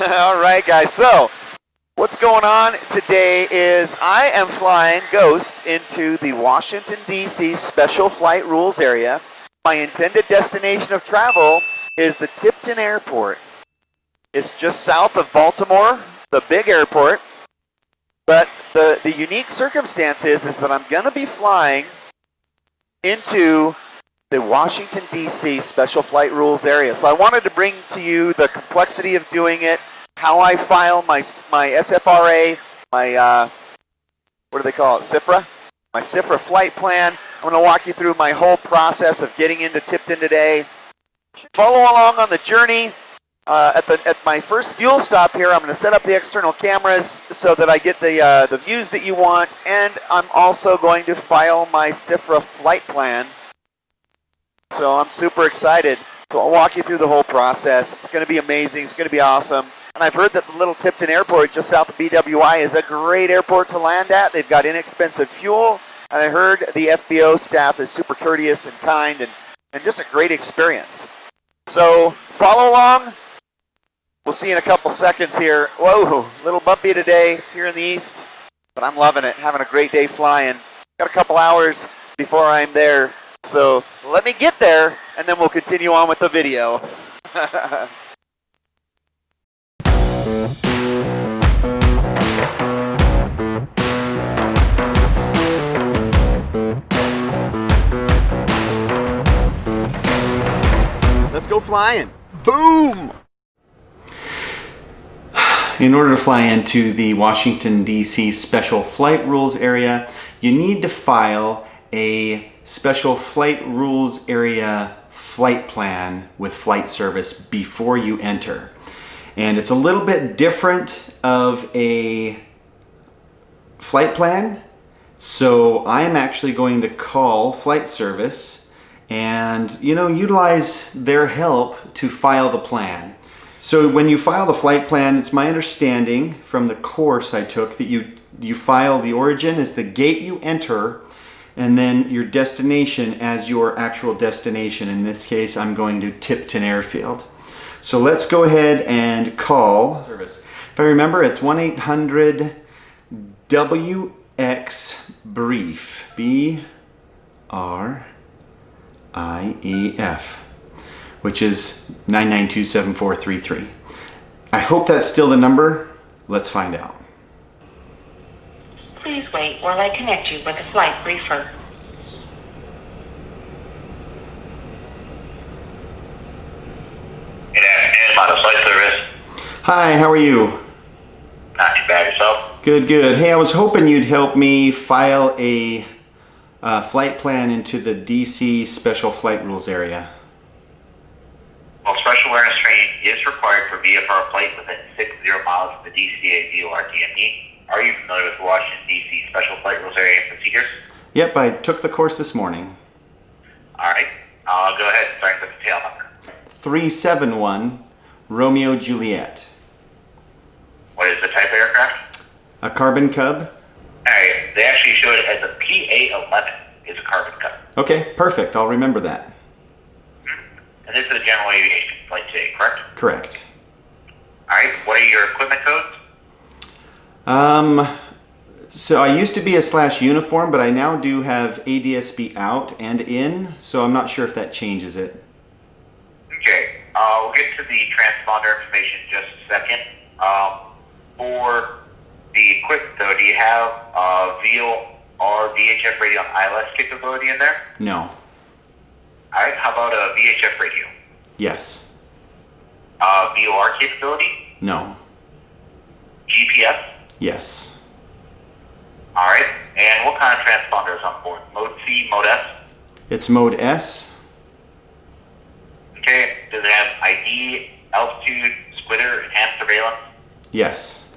All right, guys. So, what's going on today is I am flying Ghost into the Washington, D.C. Special Flight Rules area. My intended destination of travel is the Tipton Airport. It's just south of Baltimore, the big airport. But the unique circumstance is that I'm going to be flying into the Washington, D.C. Special Flight Rules area. So I wanted to bring to you the complexity of doing it, how I file my SFRA, my, what do they call it, CFRA? My CFRA flight plan. I'm going to walk you through my whole process of getting into Tipton today. Follow along on the journey. At my first fuel stop here, I'm going to set up the external cameras so that I get the views that you want, and I'm also going to file my CFRA flight plan. So I'm super excited. So I'll walk you through the whole process. It's going to be amazing. It's going to be awesome. And I've heard that the little Tipton Airport just south of BWI is a great airport to land at. They've got inexpensive fuel, and I heard the FBO staff is super courteous and kind and just a great experience. So follow along. We'll see you in a couple seconds here. Whoa, a little bumpy today here in the east, but I'm loving it. Having a great day flying. Got a couple hours before I'm there. So let me get there, and then we'll continue on with the video. Let's go flying. Boom! In order to fly into the Washington, D.C. Special Flight Rules area, you need to file a Special Flight Rules Area flight plan with flight service before you enter. And it's a little bit different of a flight plan, so I'm actually going to call flight service and utilize their help to file the plan. So when you file the flight plan, it's my understanding from the course I took that you file the origin as the gate you enter, and then your destination as your actual destination. In this case, I'm going to Tipton Airfield. So let's go ahead and call service. If I remember, it's 1-800-WX-BRIEF, BRIEF, which is 992-7433. I hope that's still the number. Let's find out. Please wait while I connect you with a flight briefer. Good afternoon, Model Flight Service. Hi, how are you? Not too bad, yourself? Good, good. Hey, I was hoping you'd help me file a flight plan into the DC Special Flight Rules area. Well, special awareness training is required for VFR flight within 60 miles of the DCA DOR DME. Are you familiar with the Washington, D.C. Special Flight Rules Area and procedures? Yep, I took the course this morning. All right. I'll go ahead and start with the tail number. 371 Romeo Juliet. What is the type of aircraft? A Carbon Cub. All right. They actually show it as a PA-11 is a Carbon Cub. Okay, perfect. I'll remember that. And this is a general aviation flight today, correct? Correct. All right. What are your equipment codes? So I used to be a / uniform, but I now do have ADSB out and in, so I'm not sure if that changes it. Okay. We'll get to the transponder information in just a second. For the equipment, though, do you have VO or VHF radio and ILS capability in there? No. All right. How about a VHF radio? Yes. VOR capability? No. GPS? Yes. All right. And what kind of transponder is on board? Mode C, Mode S? It's Mode S. Okay. Does it have ID, altitude, splitter, enhanced surveillance? Yes.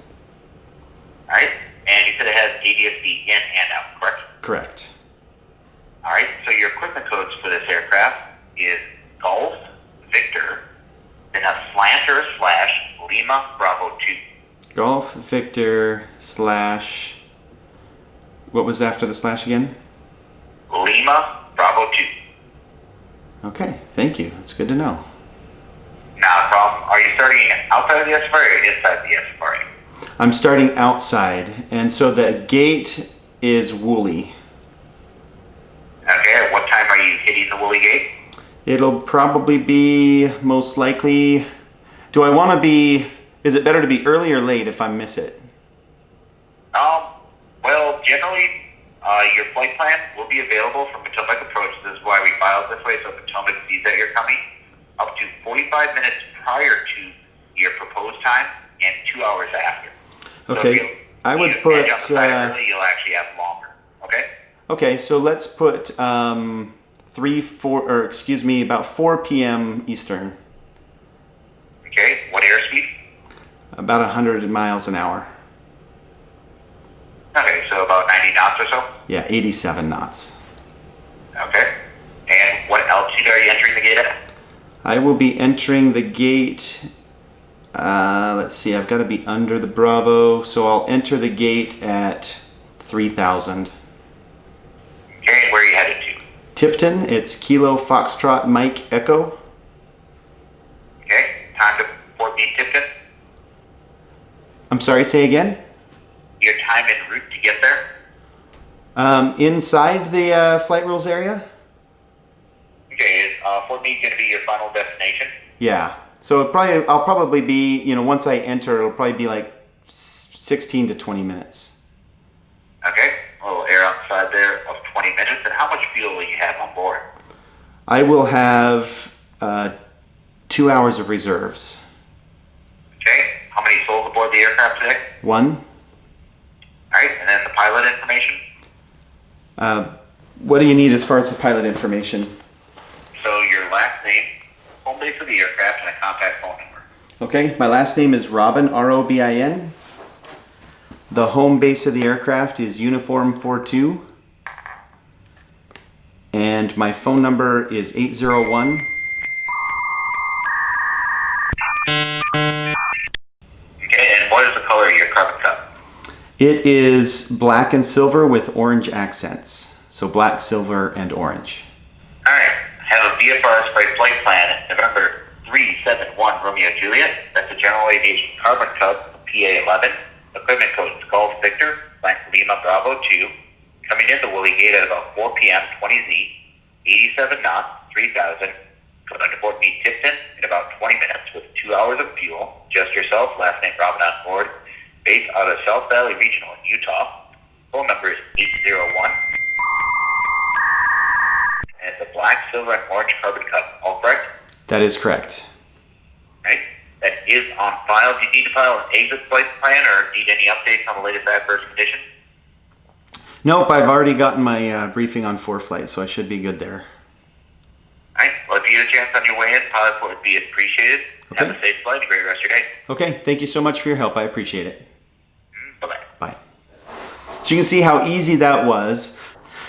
All right. And you said it has ADSB in and out, correct? Correct. All right. So your equipment codes for this aircraft is Golf, Victor, then a slanter / Lima Bravo 2. Golf, Victor, / what was after the / again? Lima Bravo 2. Okay, thank you. That's good to know. Now Not a problem. Are you starting outside of the SFR or inside the SFR? I'm starting outside, and so the gate is Woolly. Okay, at what time are you hitting the Woolly Gate? It'll probably be most likely. Do I want to be? Is it better to be early or late if I miss it? Well, generally, your flight plan will be available from Potomac Approach. This is why we filed this way, so Potomac sees that you're coming up to 45 minutes prior to your proposed time and 2 hours after. Okay, So I would you put. edge on the side early, you'll actually have longer. Okay. Okay, so let's put about 4 p.m. Eastern, Okay. What airspeed? about 100 miles an hour. Okay, so about 90 knots or so. Yeah, 87 knots. Okay. And what altitude are you entering the gate at? I will be entering the gate. Let's see, I've got to be under the Bravo, so I'll enter the gate at 3,000. Okay, and where are you headed to? Tipton, it's Kilo Foxtrot Mike Echo. Okay. Time to Fort Meade, Tipton. I'm sorry, say again? Your time en route to get there? Inside the flight rules area? Okay, is Fort Meade going to be your final destination? Yeah. So I'll probably be, once I enter, it'll probably be like 16 to 20 minutes. Okay, a little air outside there of 20 minutes. And how much fuel will you have on board? I will have 2 hours of reserves. Okay, how many souls aboard the aircraft today? 1. All right, and then the pilot information? What do you need as far as the pilot information? So your last name, home base of the aircraft, and a contact phone number. Okay, my last name is Robin, R-O-B-I-N. The home base of the aircraft is Uniform 42. And my phone number is 801. Okay, and what is the color of your carbon cup? It is black and silver with orange accents. So black, silver, and orange. All right, have a VFR spray flight plan, November 371 Romeo Juliet. That's a General Aviation Carbon Cup, PA-11. Equipment code is Golf Victor, flight Lima Bravo 2. Coming into Woolly Gate at about 4 p.m., 20Z, 87 knots, 3,000. Going to Fort Meade, Tipton in about 20 minutes with 2 hours of fuel. Just yourself, last name Robin on board. Based out of South Valley Regional in Utah. Phone number is 801. And it's a black, silver, and orange carbon cup. All correct? That is correct. Right? That is on file. Do you need to file an exit flight plan or need any updates on the latest adverse conditions? Nope, I've already gotten my briefing on 4 so I should be good there. All right. Well, if you get a chance on your way in, pilot support would be appreciated. Okay. Have a safe flight and a great rest of your day. Okay, thank you so much for your help. I appreciate it. Bye-bye. Bye. So you can see how easy that was.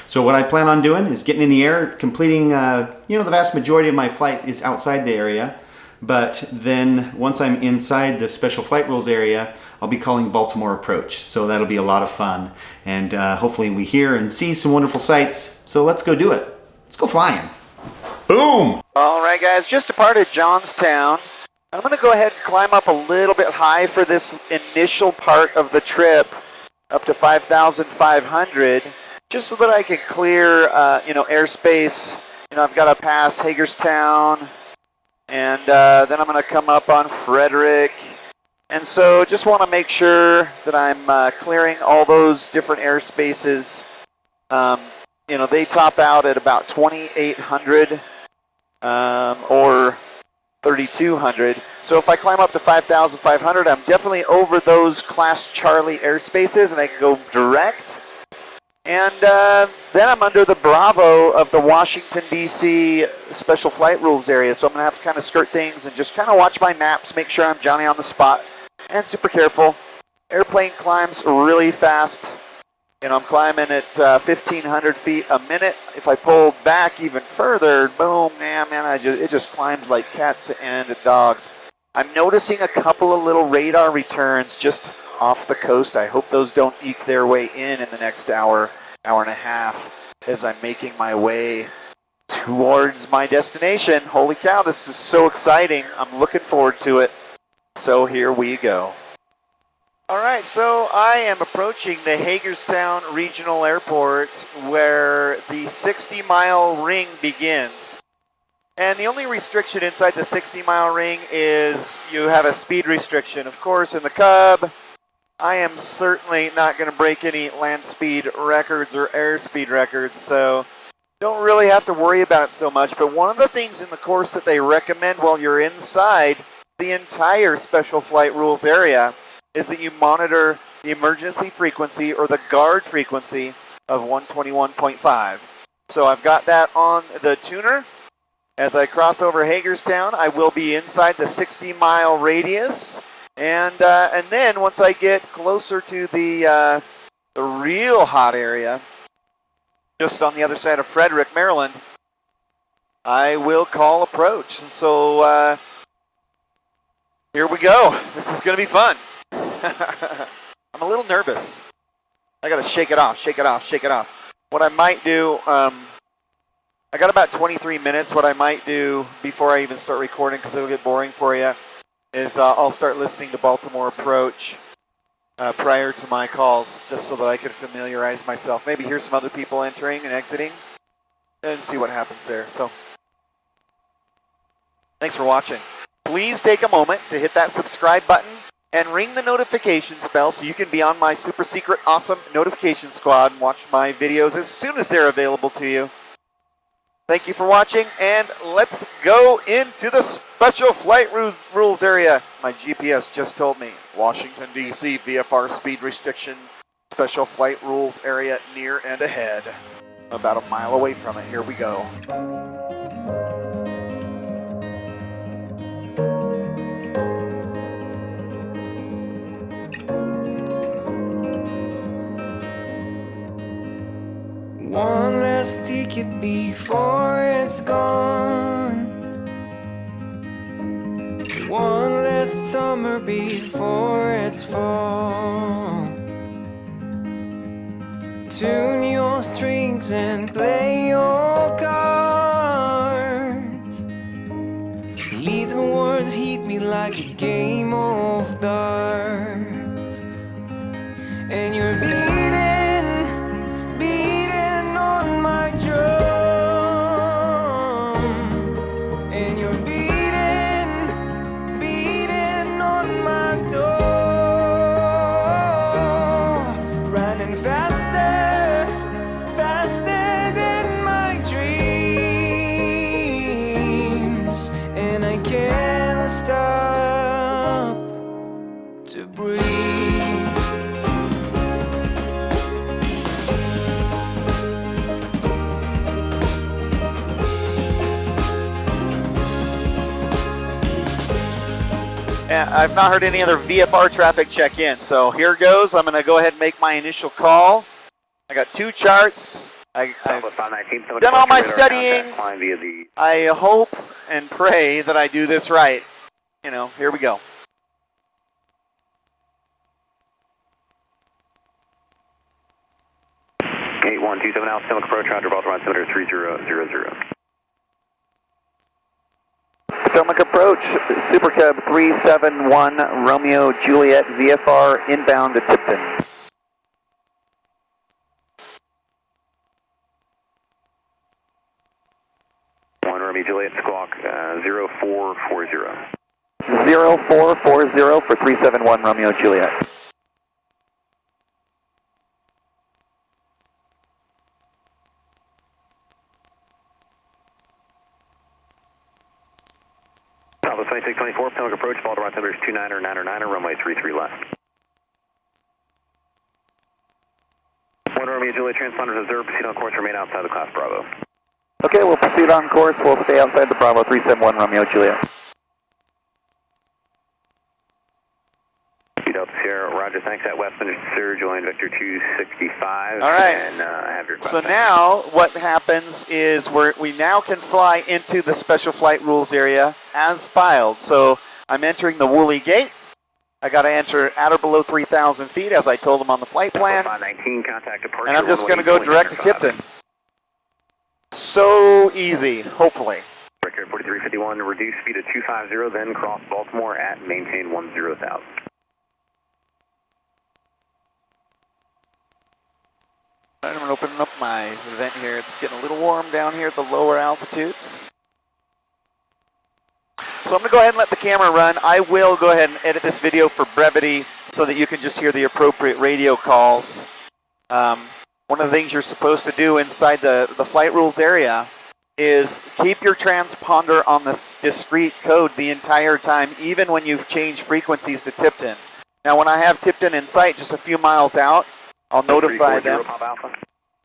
So what I plan on doing is getting in the air, completing, the vast majority of my flight is outside the area. But then once I'm inside the special flight rules area, I'll be calling Baltimore Approach. So that'll be a lot of fun. And hopefully we hear and see some wonderful sights. So let's go do it. Let's go flying. Boom! All right, guys, just departed Johnstown. I'm going to go ahead and climb up a little bit high for this initial part of the trip, up to 5,500, just so that I can clear, airspace. I've got to pass Hagerstown, and then I'm going to come up on Frederick. And so just want to make sure that I'm clearing all those different airspaces. They top out at about 2,800 or 3,200. So if I climb up to 5,500, I'm definitely over those Class Charlie airspaces, and I can go direct. And then I'm under the Bravo of the Washington, D.C. Special Flight Rules area. So I'm going to have to kind of skirt things and just kind of watch my maps, make sure I'm Johnny on the spot, and super careful. Airplane climbs really fast. I'm climbing at 1,500 feet a minute. If I pull back even further, boom, it just climbs like cats and dogs. I'm noticing a couple of little radar returns just off the coast. I hope those don't eke their way in the next hour and a half as I'm making my way towards my destination. Holy cow, this is so exciting. I'm looking forward to it. So here we go. All right, so I am approaching the Hagerstown Regional Airport where the 60-mile ring begins. And the only restriction inside the 60-mile ring is you have a speed restriction. Of course, in the Cub, I am certainly not going to break any land speed records or airspeed records, so don't really have to worry about it so much. But one of the things in the course that they recommend while you're inside the entire Special Flight Rules area is that you monitor the emergency frequency or the guard frequency of 121.5. So I've got that on the tuner. As I cross over Hagerstown, I will be inside the 60-mile radius. And then once I get closer to the real hot area, just on the other side of Frederick, Maryland, I will call approach. And so here we go. This is going to be fun. I'm a little nervous. I got to shake it off, shake it off, shake it off. What I might do, I got about 23 minutes. What I might do before I even start recording, because it'll get boring for you, is I'll start listening to Baltimore Approach prior to my calls, just so that I can familiarize myself. Maybe hear some other people entering and exiting, and see what happens there. So, thanks for watching. Please take a moment to hit that subscribe button and ring the notifications bell so you can be on my super secret awesome notification squad and watch my videos as soon as they're available to you. Thank you for watching, and let's go into the Special Flight Rules area. My GPS just told me Washington, D.C. VFR speed restriction, Special Flight Rules area near and ahead. I'm about a mile away from it. Here we go. One last ticket before it's gone. One last summer before it's fall. Tune your strings and play your cards. Little words hit me like a game of darts. And you're beating on my drum, and you're beating on my door, running faster than my dreams, and I can't stop to breathe. I've not heard any other VFR traffic check in, so here goes. I'm going to go ahead and make my initial call. I got two charts. I've done all my studying. I hope and pray that I do this right. You know, here we go. (8127) Alpha Simic approach, Roger, Baltimore altimeter 3000. Stomach approach, Super Cub 371 Romeo Juliet VFR inbound to Tipton. One Romeo Juliet, squawk 0440. 0440 for 371 Romeo Juliet. Alpha 2624, Simic approach, Baltimore altimeter 29er, runway 33 left. One Romeo Juliet, transponders observed, proceed on course, remain outside the class Bravo. Okay, we'll proceed on course. We'll stay outside the Bravo 371 Romeo Juliet. Delta Sierra, Roger, thanks. At Westminster, Sir, join Vector 265. All right. And I have your request. So now what happens is we now can fly into the Special Flight Rules area as filed. So I'm entering the Wooley Gate. I got to enter at or below 3,000 feet, as I told them on the flight plan. 519, contact departure. And I'm just going to go direct to Tipton. So easy, hopefully. Record 4351, reduce speed to 250, then cross Baltimore at maintain 10,000. I'm going to open up my vent here. It's getting a little warm down here at the lower altitudes. So I'm going to go ahead and let the camera run. I will go ahead and edit this video for brevity so that you can just hear the appropriate radio calls. One of the things you're supposed to do inside the flight rules area is keep your transponder on this discrete code the entire time, even when you've changed frequencies to Tipton. Now, when I have Tipton in sight just a few miles out, I'll notify them,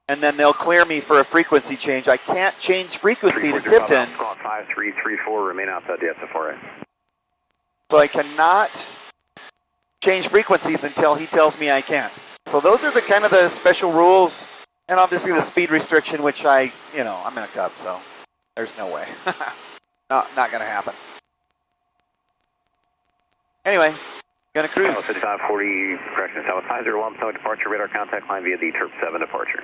and then they'll clear me for a frequency change. I can't change frequency to Tipton. 5334, remain outside the SFRA. So I cannot change frequencies until he tells me I can. So those are the kind of the special rules, and obviously the speed restriction, which I'm in a Cub, so there's no way. Not going to happen. Anyway, gonna cruise. 5540, correction, South 501, so departure radar contact line via the Terp 7 departure.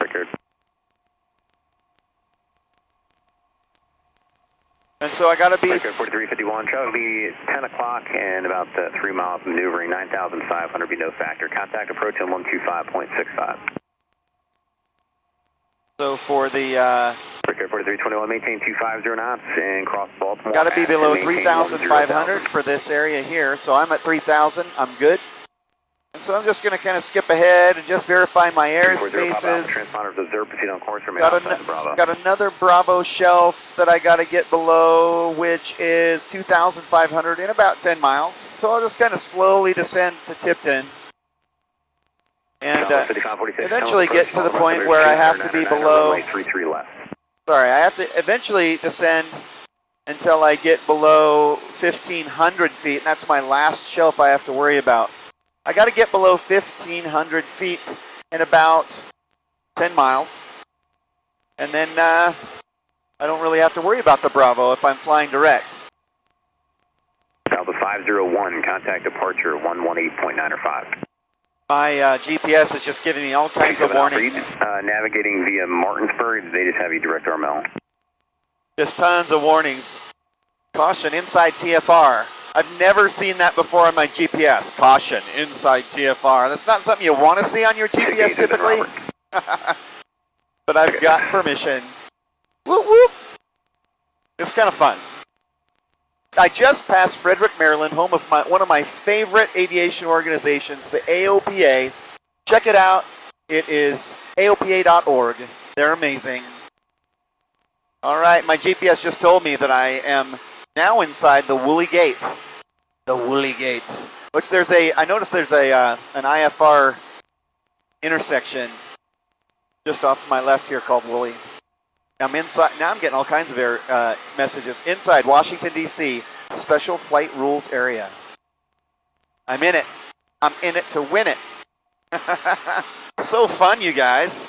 Record. And so I gotta be. Record 4351, travel be 10 o'clock and about 3 miles maneuvering, 9,500 be no factor. Contact approach on 125.65. So for the. Record 4321, maintain 250 knots and cross Baltimore. Got to be below and maintain 3,500 10,000. for this area here, so I'm at 3,000. I'm good. And so I'm just going to kind of skip ahead and just verify my airspaces. Transponders observed, proceed on course, remain outside the Bravo. Got another Bravo shelf that I got to get below, which is 2,500 in about 10 miles. So I'll just kind of slowly descend to Tipton. And eventually get to the point where I have to be below. 33 left. Sorry, I have to eventually descend until I get below 1,500 feet, and that's my last shelf I have to worry about. I got to get below 1,500 feet in about 10 miles, and then I don't really have to worry about the Bravo if I'm flying direct. Delta 501, contact departure 118.905. My GPS is just giving me all kinds of warnings. Navigating via Martinsburg, they just have you direct RML. Just tons of warnings. Caution, inside TFR. I've never seen that before on my GPS. Caution, inside TFR. That's not something you want to see on your GPS typically. But I've got permission. Whoop whoop. It's kind of fun. I just passed Frederick, Maryland, home of one of my favorite aviation organizations, the AOPA. Check it out. It is AOPA.org. They're amazing. All right, my GPS just told me that I am now inside the Woolly Gate. The Woolly Gate. Which I noticed there's an IFR intersection just off to my left here called Woolly. I'm inside. Now I'm getting all kinds of messages. Inside Washington, D.C., Special Flight Rules Area. I'm in it. I'm in it to win it. So fun, you guys.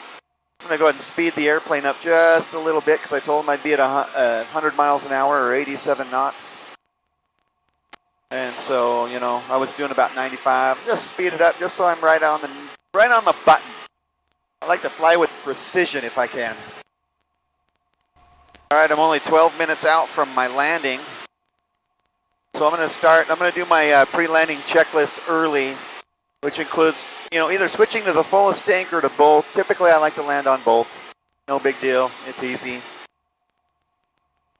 I'm going to go ahead and speed the airplane up just a little bit because I told him I'd be at 100 miles an hour or 87 knots. And so, I was doing about 95. Just speed it up just so I'm right on the button. I like to fly with precision if I can. All right, I'm only 12 minutes out from my landing. So I'm going to do my pre-landing checklist early, which includes, either switching to the fullest tank or to both. Typically, I like to land on both. No big deal. It's easy.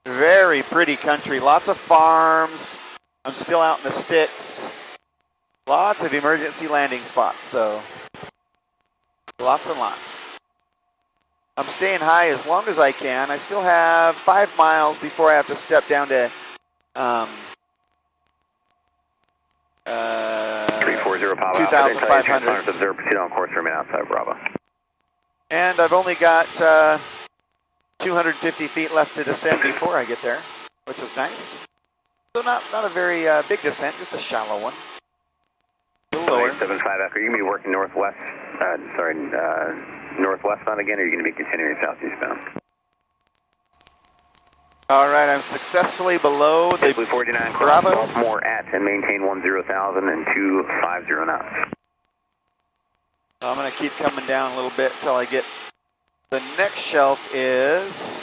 Very pretty country. Lots of farms. I'm still out in the sticks. Lots of emergency landing spots, though. Lots and lots. I'm staying high as long as I can. I still have 5 miles before I have to step down to 340 Papa. 2,500. Observe, proceed on course, remain outside Bravo. And I've only got 250 feet left to descend before I get there, which is nice. So not a very big descent, just a shallow one. A little lower. 75 after, you're going to be working northwest, northwestbound again, or are you going to be continuing southeastbound? All right, I'm successfully below the Blue 49, Bravo. Baltimore at and maintain 10,000 and 250 knots. So I'm going to keep coming down a little bit until I get, the next shelf is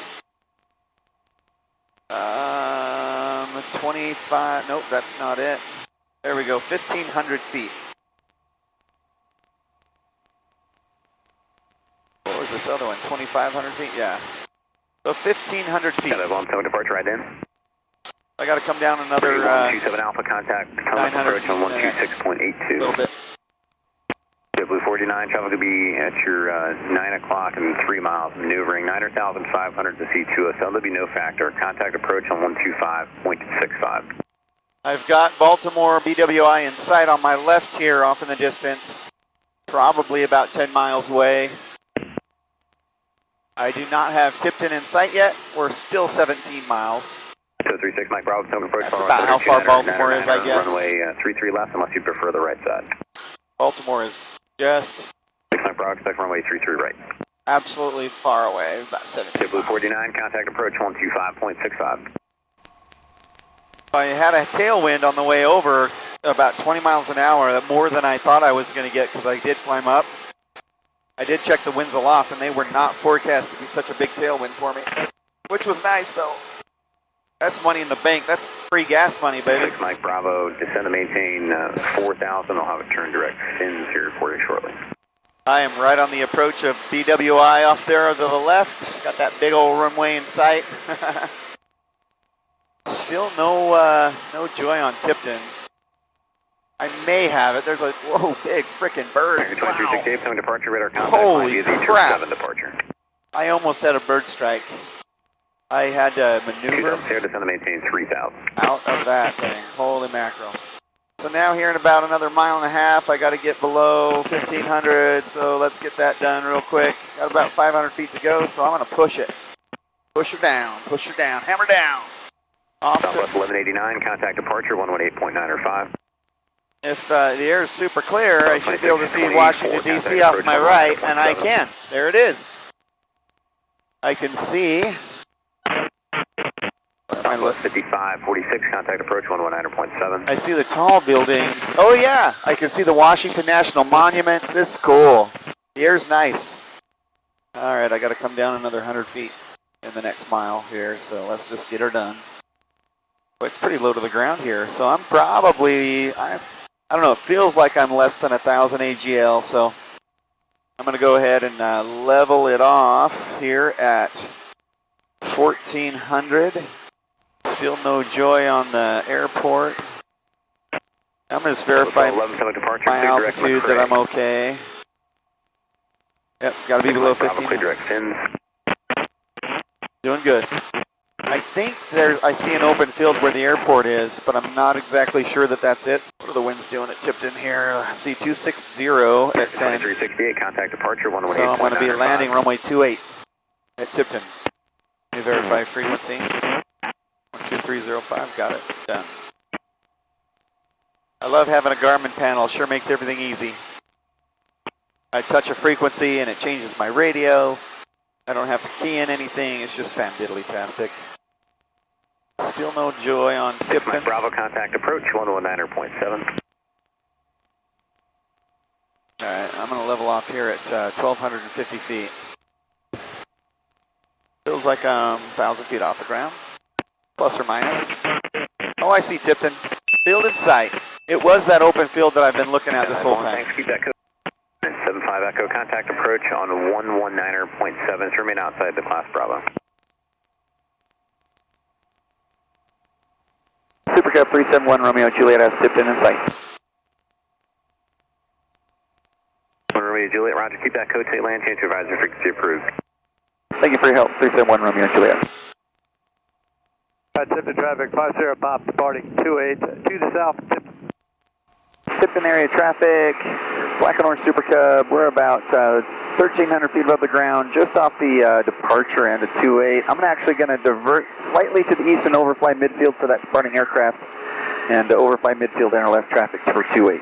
25, nope, that's not it. There we go, 1,500 feet. What was this other one, 2,500 feet? Yeah. So 1,500 feet. Got a 17 departure right in. I got to come down another 127 Alpha contact, 900 approach on feet, a 126.82. little bit. Blue 49, traffic will be at your 9 o'clock and 3 miles, maneuvering 9,500 to C207. There'll be no factor. Contact approach on 125.65. I've got Baltimore BWI in sight on my left here off in the distance, probably about 10 miles away. I do not have Tipton in sight yet. We're still 17 miles. 236 Mike Bravo, Tone approach. That's about how far Baltimore is, I guess. Runway 33 left unless you prefer the right side. Baltimore is just 6 Mike Bravo, expect runway 33 right. absolutely far away, about 17 Blue miles. 49, contact approach 125.65. I had a tailwind on the way over, about 20 miles an hour, more than I thought I was going to get because I did climb up. I did check the winds aloft, and they were not forecast to be such a big tailwind for me, which was nice, though. That's money in the bank. That's free gas money, baby. 6 Mike Bravo, descend to maintain 4,000. I'll have it turn direct fins here for you shortly. I am right on the approach of BWI off there to the left. Got that big old runway in sight. Still no joy on Tipton. I may have it. There's a, whoa, big freaking bird. 2368, Wow. departure radar contact. Holy crap. 7 departure. I almost had a bird strike. I had to maneuver 2000 here, descend to maintain 3,000. out of that thing. Holy mackerel. So now here in about another mile and a half, I got to get below 1,500, so let's get that done real quick. Got about 500 feet to go, so I'm going to push it. Push her down, hammer down. Off to, Southwest 1189, contact departure 118.905. if the air is super clear, I should be able to see Washington, D.C. off my right, and I can. There it is. I can see. Southwest 5546, contact approach 119.7. I see the tall buildings. Oh yeah, I can see the Washington National Monument. This is cool. The air's nice. All right, I got to come down another 100 feet in the next mile here, so let's just get her done. But it's pretty low to the ground here, so I'm probably, I don't know, it feels like I'm less than 1,000 AGL, so I'm going to go ahead and level it off here at 1,400. Still no joy on the airport. I'm going to just verify my altitude that I'm okay. Yep, got to be below 15. Direct fins. Doing good. I think I see an open field where the airport is, but I'm not exactly sure that that's it. What are the winds doing at Tipton here? Let's see, 260 at 10. 2368, contact departure 118.905. So I'm going to be landing runway 28 at Tipton. Let me verify frequency. 12305, got it, done. I love having a Garmin panel, sure makes everything easy. I touch a frequency and it changes my radio. I don't have to key in anything, it's just fandiddly-tastic. Still no joy on Tipton. Mike Bravo, contact approach 119.7. Alright, I'm going to level off here at 1,250 feet. Feels like I'm 1,000 feet off the ground. Plus or minus. Oh, I see Tipton. Field in sight. It was that open field that I've been looking at this whole time. Thanks, keep that code. 75 Echo, contact approach on 119.7. Remain outside the class Bravo. Super Cub 371 Romeo Juliet has Tipton in sight. Romeo Juliet, roger, keep that code, say land, change to advisor, frequency approved. Thank you for your help. 371 Romeo Juliet. Tipton traffic, 50 Bob, departing 28 to the south. Tipton area traffic, Black and Orange Super Cub. We're about 1,300 feet above the ground, just off the departure end of 28. I'm actually going to divert slightly to the east and overfly midfield for that departing aircraft, and overfly midfield and our left traffic for 28.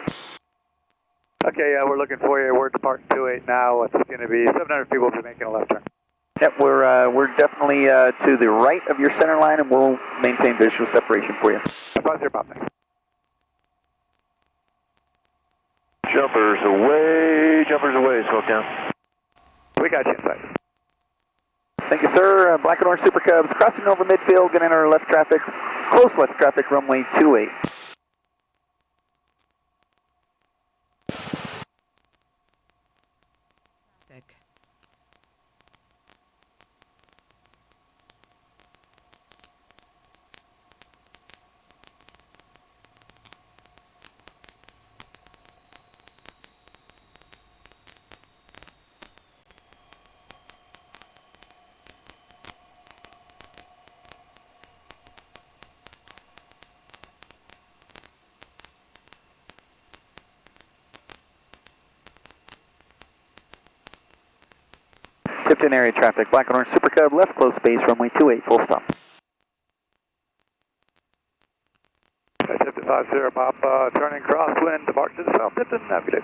Okay, yeah, we're looking for you. We're departing 28 now. It's going to be 700 feet. We'll be making a left turn. Yep, we're definitely to the right of your center line, and we'll maintain visual separation for you. 50 Bob, thanks. Jumpers away, jumpers away, smoke down. We got you inside. Thank you, sir. Black and orange Super Cubs crossing over midfield, gonna enter left traffic, close left traffic, runway 28. Tipton area traffic, Black and orange Super Cub, left close space, runway 28, full stop. Tipton 50 Papa, turning crosswind, departure to the south, Tipton, navigate.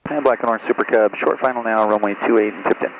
And Black and orange Super Cub, short final now, runway 28 in Tipton.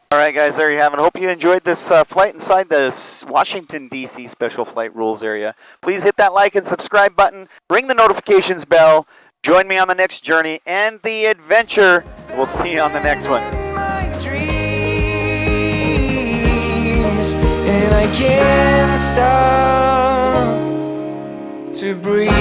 All right, guys, there you have it. Hope you enjoyed this flight inside the Washington, D.C. Special Flight Rules area. Please hit that like and subscribe button. Ring the notifications bell. Join me on the next journey and the adventure. We'll see you on the next one. My dreams, and I can't stop to breathe.